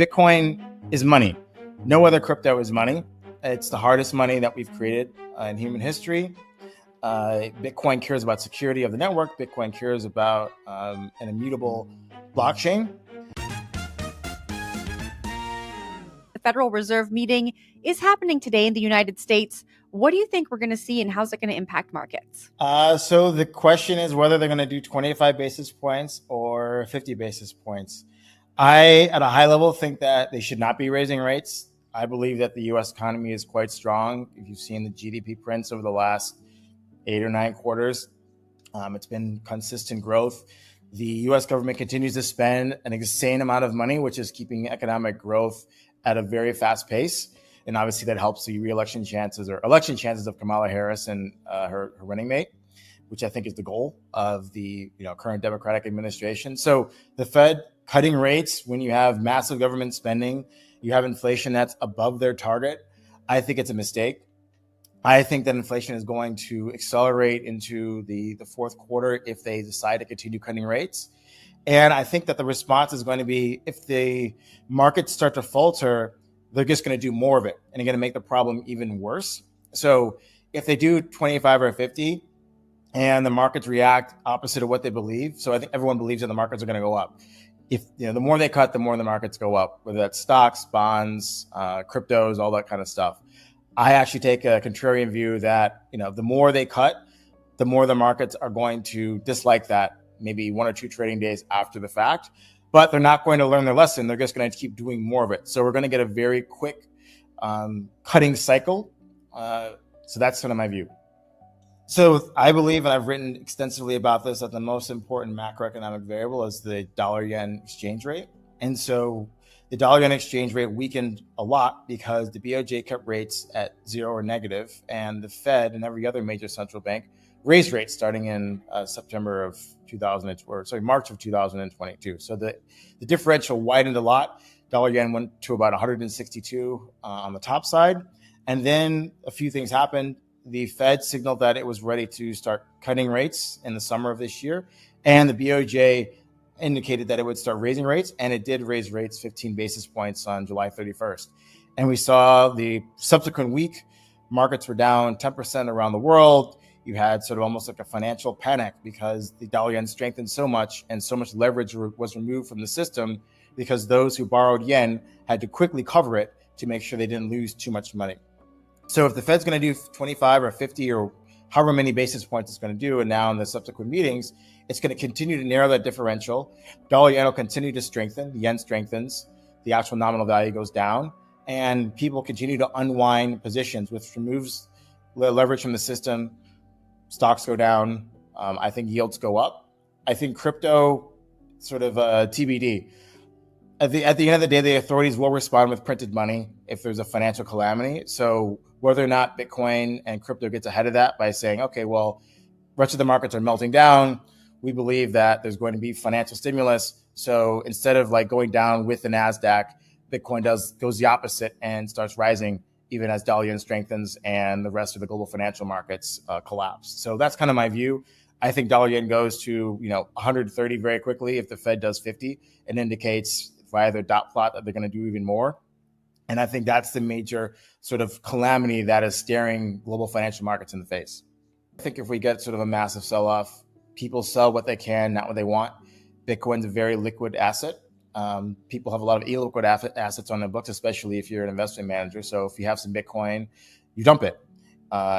Bitcoin is money. No other crypto is money. It's the hardest money that we've created in human history. Bitcoin cares about security of the network. Bitcoin cares about an immutable blockchain. The Federal Reserve meeting is happening today in the United States. What do you think we're going to see, and how's it going to impact markets? So the question is whether they're going to do 25 basis points or 50 basis points. I, at a high level, think that they should not be raising rates. I believe that the U.S. economy is quite strong. If you've seen the GDP prints over the last 8 or 9 quarters, it's been consistent growth. The U.S. government continues to spend an insane amount of money, which is keeping economic growth at a very fast pace. And obviously that helps the election chances of Kamala Harris and her running mate, which I think is the goal of the current Democratic administration. So the Fed cutting rates when you have massive government spending, you have inflation that's above their target, I think it's a mistake. I think that inflation is going to accelerate into the fourth quarter if they decide to continue cutting rates. And I think that the response is going to be, if the markets start to falter, they're just going to do more of it, and they're going to make the problem even worse. So if they do 25 or 50 and the markets react opposite of what they believe, so I think everyone believes that the markets are going to go up. If the more they cut, the more the markets go up, whether that's stocks, bonds, cryptos, all that kind of stuff. I actually take a contrarian view that the more they cut, the more the markets are going to dislike that, maybe 1 or 2 trading days after the fact. But they're not going to learn their lesson. They're just going to keep doing more of it. So we're going to get a very quick cutting cycle. So that's kind of my view. So I believe, and I've written extensively about this, that the most important macroeconomic variable is the dollar-yen exchange rate. And so the dollar-yen exchange rate weakened a lot because the BOJ kept rates at 0 or negative, and the Fed and every other major central bank raised rates starting in March of 2022. So the differential widened a lot. Dollar yen went to about 162 on the top side. And then a few things happened. The Fed signaled that it was ready to start cutting rates in the summer of this year. And the BOJ indicated that it would start raising rates. And it did raise rates 15 basis points on July 31st. And we saw the subsequent week, markets were down 10% around the world. You had sort of almost like a financial panic because the dollar yen strengthened so much, and so much leverage was removed from the system because those who borrowed yen had to quickly cover it to make sure they didn't lose too much money. So if the Fed's going to do 25 or 50 or however many basis points it's going to do, and now in the subsequent meetings, it's going to continue to narrow that differential. Dollar yen will continue to strengthen. The yen strengthens. The actual nominal value goes down, and people continue to unwind positions, which removes leverage from the system. Stocks go down. I think yields go up. I think crypto, sort of TBD. At the end of the day, the authorities will respond with printed money if there's a financial calamity. So whether or not Bitcoin and crypto gets ahead of that by saying, okay, well, rest of the markets are melting down, we believe that there's going to be financial stimulus. So instead of like going down with the NASDAQ, Bitcoin goes the opposite and starts rising, even as dollar yen strengthens and the rest of the global financial markets collapse. So that's kind of my view. I think dollar yen goes to 130 very quickly if the Fed does 50. It indicates via their dot plot that they're going to do even more. And I think that's the major sort of calamity that is staring global financial markets in the face. I think if we get sort of a massive sell-off, people sell what they can, not what they want. Bitcoin's a very liquid asset. People have a lot of illiquid assets on their books, especially if you're an investment manager. So if you have some Bitcoin, you dump it.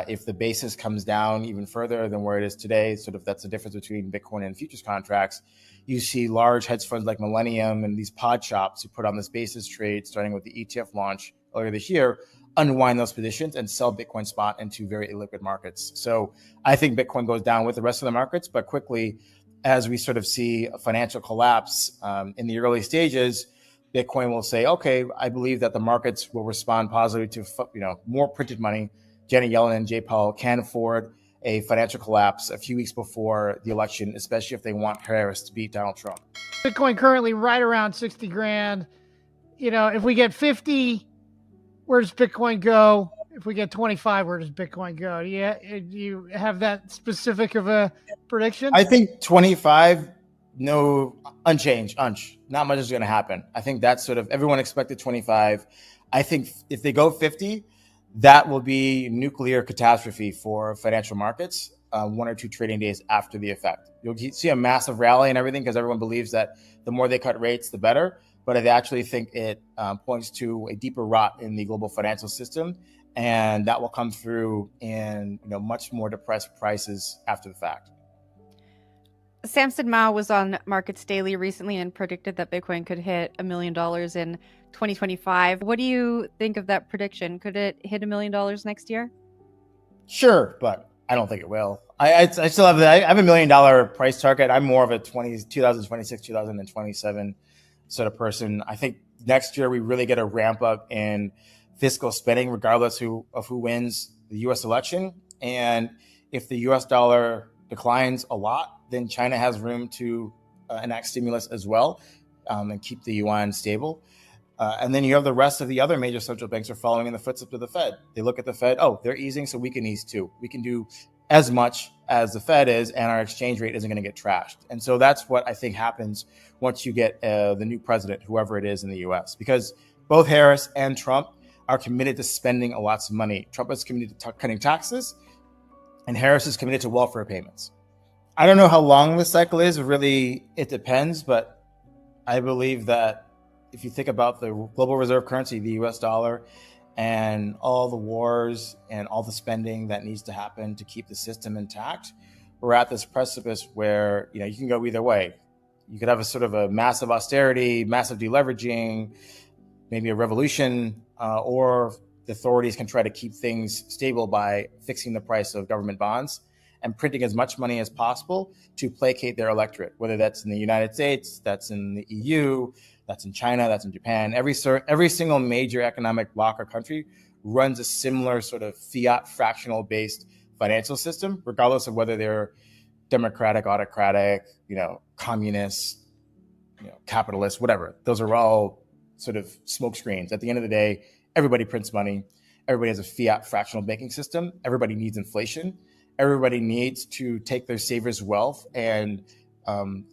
If the basis comes down even further than where it is today, sort of that's the difference between Bitcoin and futures contracts. You see large hedge funds like Millennium and these pod shops who put on this basis trade, starting with the ETF launch earlier this year, unwind those positions and sell Bitcoin spot into very illiquid markets. So I think Bitcoin goes down with the rest of the markets, but quickly, as we sort of see a financial collapse in the early stages, Bitcoin will say, okay, I believe that the markets will respond positively to more printed money. Janet Yellen and Jay Powell can afford a financial collapse a few weeks before the election, especially if they want Harris to beat Donald Trump. Bitcoin currently right around 60 grand. If we get 50, where does Bitcoin go? If we get 25, where does Bitcoin go? Do you have that specific of a prediction? I think 25 no, unchanged, not much is going to happen. I think that's sort of, everyone expected 25. I think if they go 50, that will be nuclear catastrophe for financial markets 1 or 2 trading days after the effect. You'll see a massive rally and everything because everyone believes that the more they cut rates, the better. But I actually think it points to a deeper rot in the global financial system, and that will come through in much more depressed prices after the fact. Samson Mao was on Markets Daily recently and predicted that Bitcoin could hit $1 million in 2025. What do you think of that prediction? Could it hit $1 million next year? Sure, but I don't think it will. I still have I have $1 million price target. I'm more of a 2026, 2027 sort of person. I think next year we really get a ramp up in fiscal spending, regardless of who wins the U.S. election. And if the U.S. dollar declines a lot, then China has room to enact stimulus as well and keep the yuan stable. And then you have the rest of the other major central banks are following in the footsteps of the Fed. They look at the Fed, oh, they're easing, so we can ease too. We can do as much as the Fed is, and our exchange rate isn't going to get trashed. And so that's what I think happens once you get the new president, whoever it is in the U.S., because both Harris and Trump are committed to spending lots of money. Trump is committed to cutting taxes, and Harris is committed to welfare payments. I don't know how long this cycle is. Really, it depends. But I believe that if you think about the global reserve currency, the US dollar, and all the wars and all the spending that needs to happen to keep the system intact, we're at this precipice where you can go either way. You could have a sort of a massive austerity, massive deleveraging, maybe a revolution, or the authorities can try to keep things stable by fixing the price of government bonds and printing as much money as possible to placate their electorate, whether that's in the United States, that's in the EU, that's in China, that's in Japan. Every single major economic bloc or country runs a similar sort of fiat fractional-based financial system, regardless of whether they're democratic, autocratic, communist, capitalist, whatever. Those are all sort of smoke screens. At the end of the day, everybody prints money. Everybody has a fiat fractional banking system. Everybody needs inflation. Everybody needs to take their savers' wealth and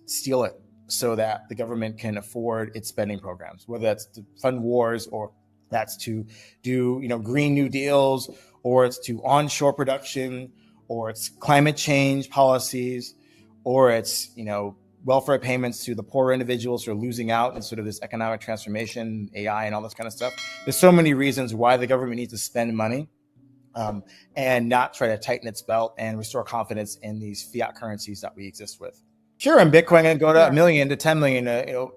steal it so that the government can afford its spending programs, whether that's to fund wars or that's to do, Green New Deals, or it's to onshore production, or it's climate change policies, or it's, welfare payments to the poor individuals who are losing out in sort of this economic transformation, AI and all this kind of stuff. There's so many reasons why the government needs to spend money and not try to tighten its belt and restore confidence in these fiat currencies that we exist with. Sure, and Bitcoin can go to $1 million to 10 million.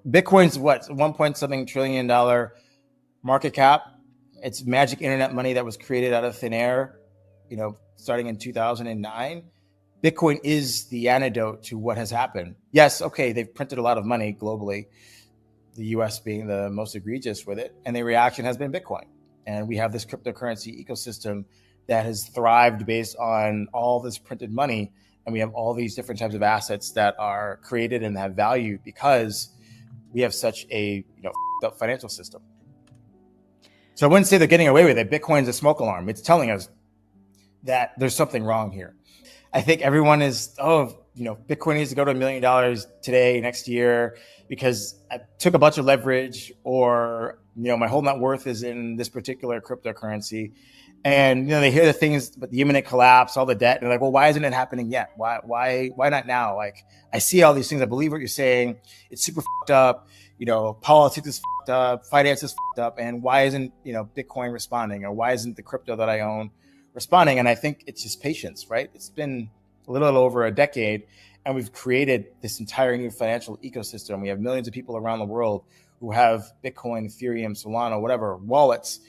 Bitcoin's what, $1 trillion market cap. It's magic internet money that was created out of thin air, starting in 2009. Bitcoin is the antidote to what has happened. Yes, okay, they've printed a lot of money globally, the US being the most egregious with it, and the reaction has been Bitcoin. And we have this cryptocurrency ecosystem that has thrived based on all this printed money. And we have all these different types of assets that are created and have value because we have such a up financial system. So I wouldn't say they're getting away with it. Bitcoin's a smoke alarm. It's telling us that there's something wrong here. I think everyone is, Bitcoin needs to go to $1 million today, next year, because I took a bunch of leverage, or, my whole net worth is in this particular cryptocurrency. And, they hear the things, but the imminent collapse, all the debt, and they're like, well, why isn't it happening yet? Why not now? Like, I see all these things. I believe what you're saying. It's super fucked up. Politics is fucked up. Finance is fucked up. And why isn't, Bitcoin responding? Or why isn't the crypto that I own responding? And I think it's just patience, right? It's been a little over a decade, and we've created this entire new financial ecosystem. We have millions of people around the world who have Bitcoin, Ethereum, Solana, whatever, wallets.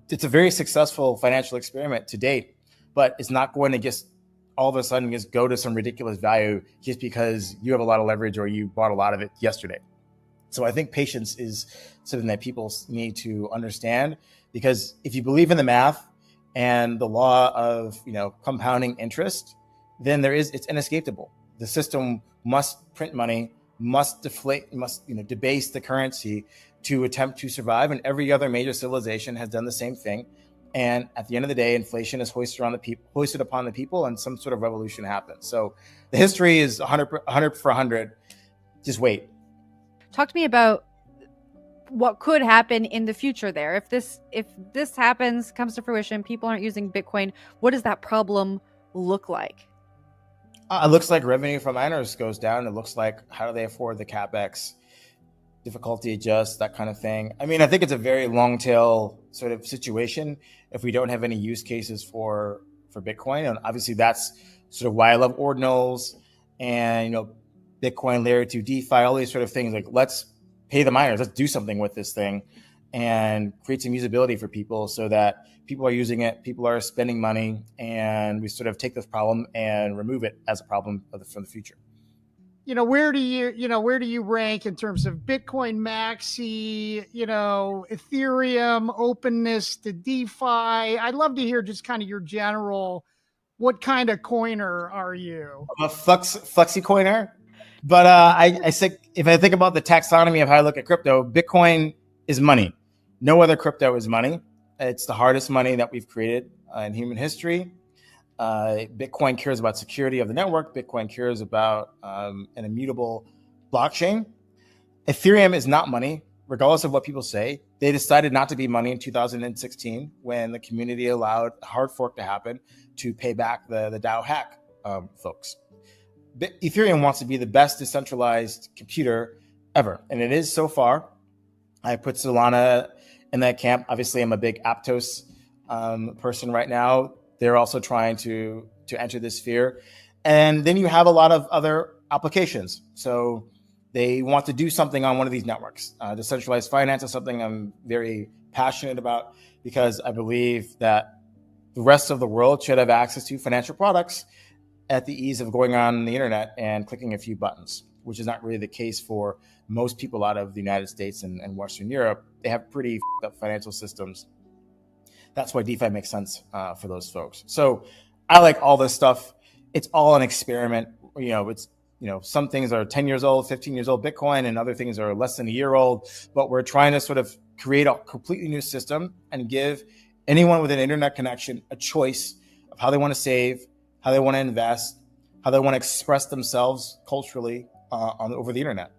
It's a very successful financial experiment to date, but it's not going to just all of a sudden just go to some ridiculous value just because you have a lot of leverage or you bought a lot of it yesterday. So I think patience is something that people need to understand, because if you believe in the math and the law of compounding interest, then it's inescapable. The system must print money, must deflate, must debase the currency to attempt to survive. And every other major civilization has done the same thing. And at the end of the day, inflation is hoisted upon the people, and some sort of revolution happens. So the history is 100 for 100 just wait. Talk to me about what could happen in the future there. If this happens, comes to fruition, people aren't using Bitcoin, what does that problem look like? It looks like revenue from miners goes down. It looks like, how do they afford the CapEx, difficulty adjust, that kind of thing. I mean, I think it's a very long tail sort of situation if we don't have any use cases for Bitcoin. And obviously that's sort of why I love ordinals and, Bitcoin layer 2 DeFi, all these sort of things. Like, let's pay the miners, let's do something with this thing and create some usability for people so that people are using it, people are spending money, and we sort of take this problem and remove it as a problem from the future. Where do you rank in terms of Bitcoin maxi, Ethereum, openness to DeFi? I'd love to hear just kind of your general, what kind of coiner are you? I'm a flexi coiner, but I think if I think about the taxonomy of how I look at crypto, Bitcoin is money. No other crypto is money. It's the hardest money that we've created in human history. Bitcoin cares about security of the network. Bitcoin cares about an immutable blockchain. Ethereum is not money, regardless of what people say. They decided not to be money in 2016 when the community allowed a hard fork to happen to pay back the DAO hack folks. Ethereum wants to be the best decentralized computer ever, and it is so far. I put Solana in that camp. Obviously, I'm a big Aptos person right now. They're also trying to enter this sphere. And then you have a lot of other applications. So they want to do something on one of these networks. Decentralized finance is something I'm very passionate about because I believe that the rest of the world should have access to financial products at the ease of going on the internet and clicking a few buttons, which is not really the case for most people out of the United States and Western Europe. They have pretty f***ed up financial systems. That's why DeFi makes sense for those folks. So I like all this stuff. It's all an experiment. Some things are 10 years old, 15 years old Bitcoin, and other things are less than a year old. But we're trying to sort of create a completely new system and give anyone with an internet connection a choice of how they want to save, how they want to invest, how they want to express themselves culturally over the internet.